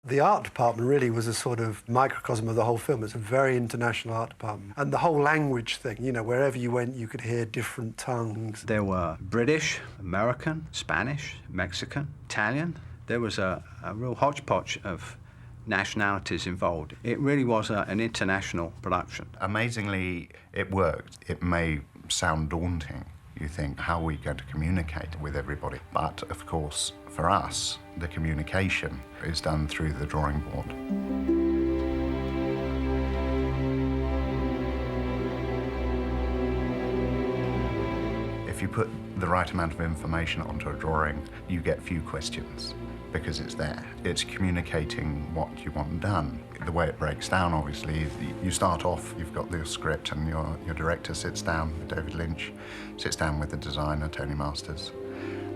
The art department really was a sort of microcosm of the whole film. It's a very international art department. And the whole language thing, you know, wherever you went, you could hear different tongues. There were British, American, Spanish, Mexican, Italian. There was a real hodgepodge of nationalities involved. It really was an international production. Amazingly, it worked. It may sound daunting. You think, how are we going to communicate with everybody? But, of course, for us, the communication is done through the drawing board. If you put the right amount of information onto a drawing, you get few questions because it's there. It's communicating what you want done. The way it breaks down, obviously, you start off, you've got the script and your director sits down, David Lynch, sits down with the designer, Giles Masters,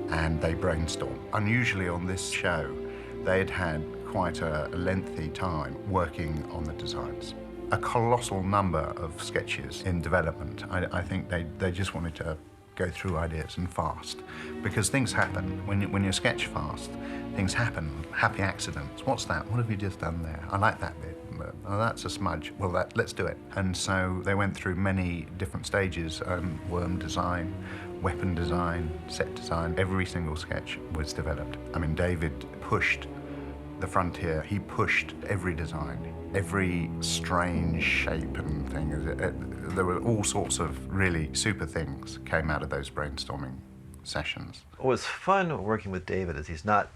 and they brainstorm. Unusually on this show, they'd had quite a lengthy time working on the designs. A colossal number of sketches in development. I think they just wanted to go through ideas and fast, because things happen. When you sketch fast, things happen, happy accidents. What's that? What have you just done there? I like that bit. Oh, that's a smudge. Well, let's do it. And so they went through many different stages, worm design, weapon design, set design. Every single sketch was developed. I mean, David pushed the frontier. He pushed every design, every strange shape and thing. There were all sorts of really super things came out of those brainstorming sessions. What was fun working with David is he's not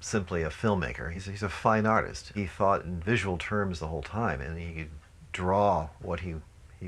simply a filmmaker. He's a fine artist. He thought in visual terms the whole time, and he could draw what he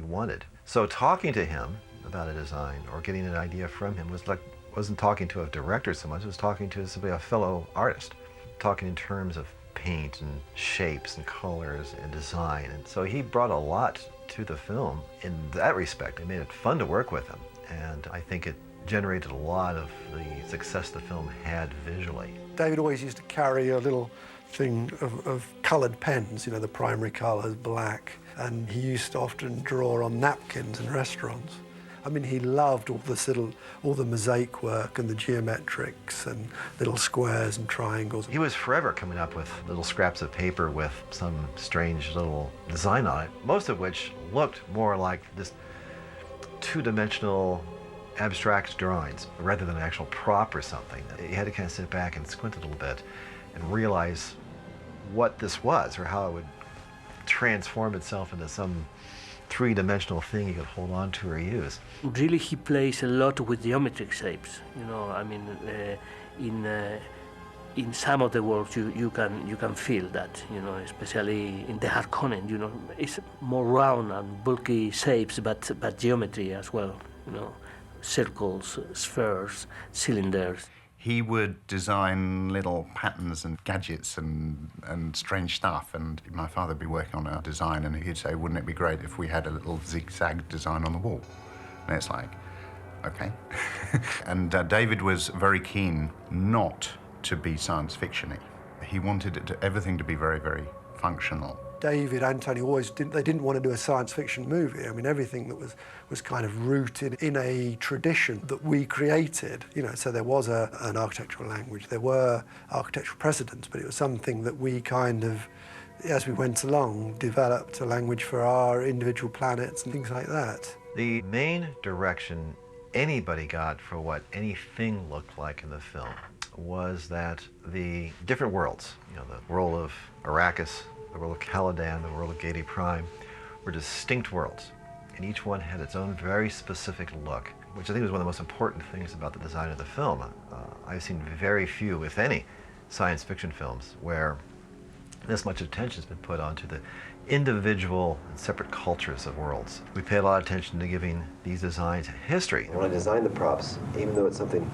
wanted. So talking to him about a design or getting an idea from him wasn't talking to a director so much, it was talking to simply a fellow artist, talking in terms of paint and shapes and colors and design. And so he brought a lot to the film in that respect. It made it fun to work with him, and I think it generated a lot of the success the film had visually. David always used to carry a little thing of coloured pens, you know, the primary colour is black, and he used to often draw on napkins in restaurants. I mean, he loved all the mosaic work and the geometrics and little squares and triangles. He was forever coming up with little scraps of paper with some strange little design on it, most of which looked more like this two-dimensional abstract drawings rather than an actual prop or something. You had to kind of sit back and squint a little bit and realize what this was or how it would transform itself into some three-dimensional thing you could hold on to or use. Really, he plays a lot with geometric shapes. You know, I mean, in some of the works you can feel that. You know, especially in the Harkonnen. You know, it's more round and bulky shapes, but geometry as well. You know, circles, spheres, cylinders. He would design little patterns and gadgets and strange stuff, and my father would be working on a design and he'd say, wouldn't it be great if we had a little zigzag design on the wall? And it's like, okay. And David was very keen not to be science fiction-y. He wanted everything to be very, very functional. David and Tony they didn't want to do a science fiction movie. I mean, everything that was kind of rooted in a tradition that we created, you know, so there was an architectural language, there were architectural precedents, but it was something that we kind of, as we went along, developed a language for our individual planets and things like that. The main direction anybody got for what anything looked like in the film was that the different worlds, you know, the world of Arrakis, the world of Caladan, the world of Gedi Prime, were distinct worlds, and each one had its own very specific look, which I think was one of the most important things about the design of the film. I've seen very few, if any, science fiction films where this much attention has been put onto the individual and separate cultures of worlds. We pay a lot of attention to giving these designs history. When I design the props, even though it's something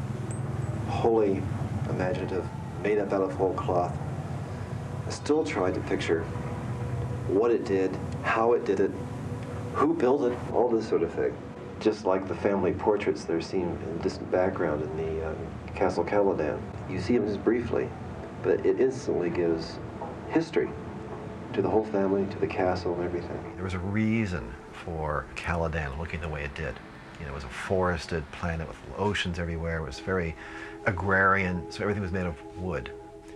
wholly imaginative, made up out of whole cloth, I still tried to picture what it did, how it did it, who built it, all this sort of thing. Just like the family portraits that are seen in the distant background in the Castle Caladan. You see them just briefly, but it instantly gives history to the whole family, to the castle and everything. There was a reason for Caladan looking the way it did. You know, it was a forested planet with oceans everywhere. It was very agrarian, so everything was made of wood.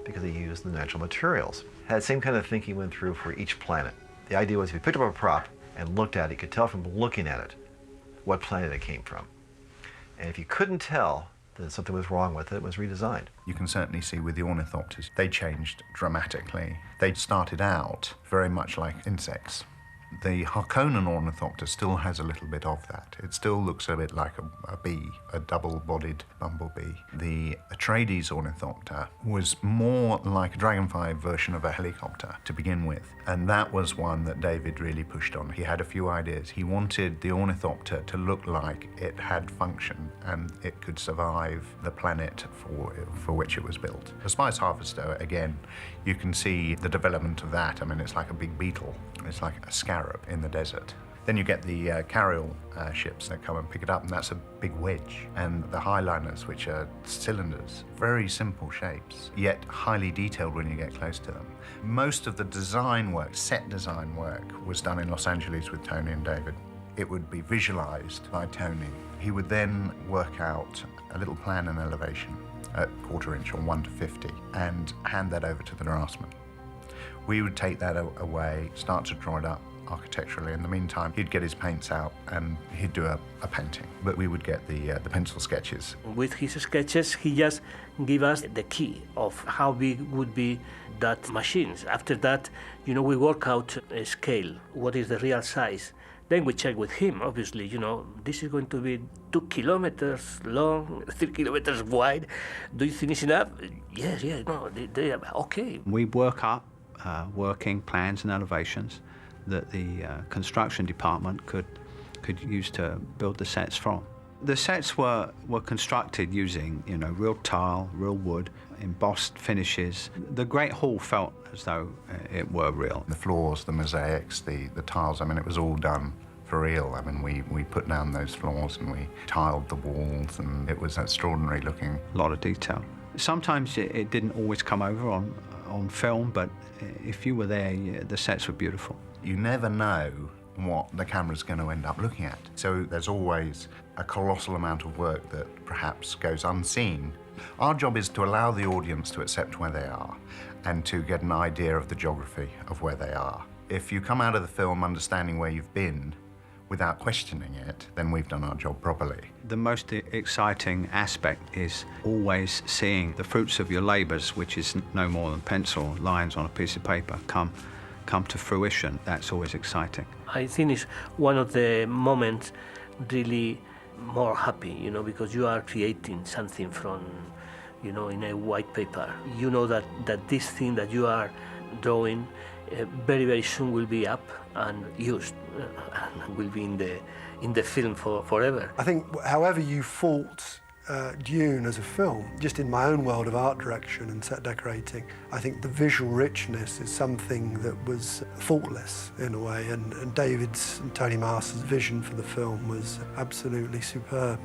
because he used the natural materials. Had the same kind of thinking went through for each planet. The idea was if you picked up a prop and looked at it, you could tell from looking at it what planet it came from. And if you couldn't tell, then something was wrong with it, it was redesigned. You can certainly see with the ornithopters, they changed dramatically. They started out very much like insects. The Harkonnen ornithopter still has a little bit of that. It still looks a bit like a bee, a double-bodied bumblebee. The Atreides ornithopter was more like a dragonfly version of a helicopter to begin with, and that was one that David really pushed on. He had a few ideas. He wanted the ornithopter to look like it had function and it could survive the planet for which it was built. The Spice Harvester, again, you can see the development of that. I mean, it's like a big beetle. It's like a scarab in the desert. Then you get the carrier ships that come and pick it up, and that's a big wedge. And the highliners, which are cylinders, very simple shapes, yet highly detailed when you get close to them. Most of the design work, set design work, was done in Los Angeles with Tony and David. It would be visualized by Tony. He would then work out a little plan and elevation at 1/4 inch or 1 to 50 and hand that over to the draftsman. We would take that away, start to draw it up architecturally. In the meantime, he'd get his paints out and he'd do a painting. But we would get the pencil sketches. With his sketches, he just gave us the key of how big would be that machines. After that, we work out a scale, what is the real size. Then we check with him, obviously, this is going to be 2 kilometers long, 3 kilometers wide. Do you think it's enough? Yes, no, they are okay. We work up working plans and elevations that the construction department could use to build the sets from. The sets were constructed using real tile, real wood, embossed finishes. The Great Hall felt as though it were real. The floors, the mosaics, the tiles, I mean, it was all done for real. I mean, we put down those floors and we tiled the walls, and it was extraordinary looking. A lot of detail. Sometimes it didn't always come over on film, but if you were there, the sets were beautiful. You never know what the camera's going to end up looking at. So there's always a colossal amount of work that perhaps goes unseen. Our job is to allow the audience to accept where they are and to get an idea of the geography of where they are. If you come out of the film understanding where you've been without questioning it, then we've done our job properly. The most exciting aspect is always seeing the fruits of your labours, which is no more than pencil lines on a piece of paper, come to fruition. That's always exciting. I think it's one of the moments really more happy, because you are creating something from, in a white paper. You know that this thing that you are drawing very, very soon will be up and used and will be in the film forever. I think however you fought Dune as a film, just in my own world of art direction and set decorating, I think the visual richness is something that was faultless in a way, and David's and Tony Masters' vision for the film was absolutely superb.